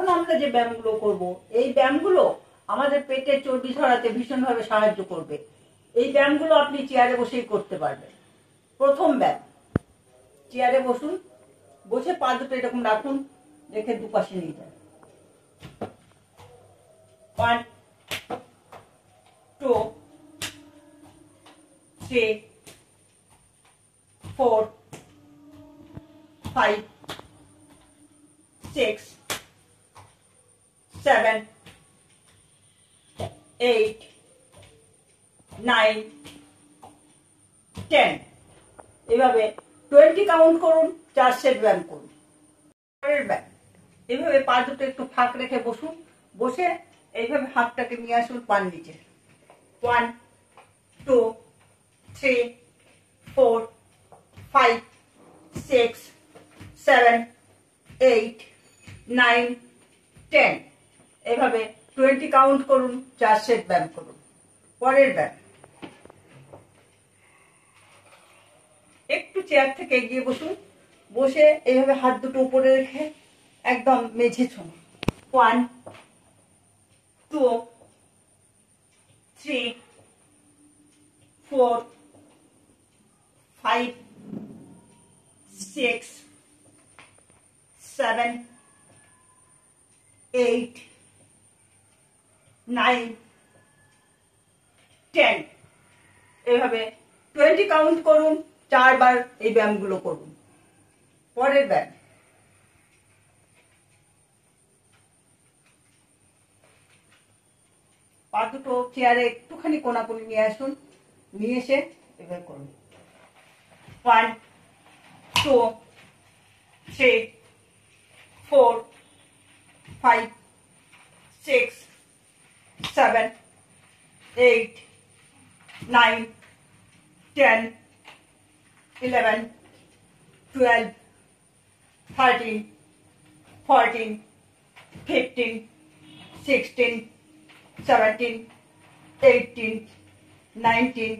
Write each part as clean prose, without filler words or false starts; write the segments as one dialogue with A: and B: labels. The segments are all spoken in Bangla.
A: এখন আমরা যে ব্যায়ামগুলো করব, এই ব্যায়ামগুলো আমাদের পেটের চর্বি ঝরাতে ভীষণভাবে সাহায্য করবে। এই ব্যায়ামগুলো আপনি চেয়ারে বসেই করতে পারবেন। প্রথম ব্যায়াম, চেয়ারে বসুন, বসে পা দুটো এরকম রাখুন, রেখে দুপাশে নিয়ে যান। 1 2 3 4 5 6 7 8 9 10। এভাবে 20 কাউন্ট করুন, 4 সেট ব্যায়াম করুন। পরের ব্যায়াম, এইভাবে পা দুটো একটু ফাঁক রেখে বসুন, বসে এইভাবে হাতটাকে নিয়ে আসুন পার নিচে। 1 2 3 4 5 6 7 8 9 10। এভাবে 20 কাউন্ট করুন, 4 সেট ব্যায়াম করুন। পরের ব্যায়াম, একটু চেয়ার থেকে এগিয়ে বসুন, বসে এইভাবে হাত দুটো উপরে রেখে একদম মেঝে ছোঁন। 1 2 3 4 5 6 7 8 9 10। এভাবে 20 কাউন্ট করুন, 4 বার এই ব্যায়ামগুলো করুন। পরের ব্যায়াম, পা দুটো চেয়ারে একটুখানি কোনাকুনি নিয়ে আসুন, নিয়ে এসে এভাবে করুন। 1 2 3 4 5 6 7 8 9 10 11 12 13 14 15 16 17 18 19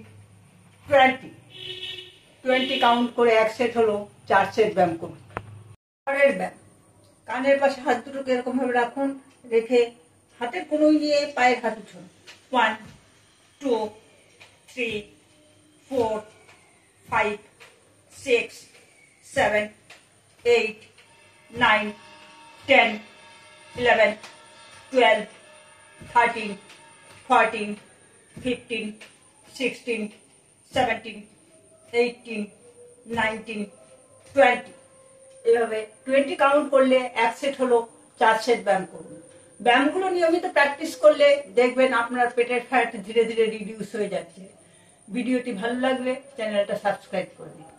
A: 20 কাউন্ট করে 1 সেট হলো, 4 সেট ব্যায়াম করুন। পরের ব্যায়াম, কানের পাশে হাত দুটোকে এরকম ভাবে রাখুন, রেখে হাতের কনুই দিয়ে পায়ের হাত উঠুন। 1 2 3 4 5 6 7 8 9 10 11 12 13 14 15 16 17 18 19 20। এভাবে 20 কাউন্ট করলে 1 সেট হলো, 4 সেট ব্যায়াম করুন। ব্যায়ামগুলো নিয়মিত প্র্যাকটিস করলে দেখবেন আপনার পেটের ফ্যাট ধীরে ধীরে রিডিউস হয়ে যাচ্ছে। ভিডিওটি ভালো লাগলে চ্যানেলটা সাবস্ক্রাইব করে দিন।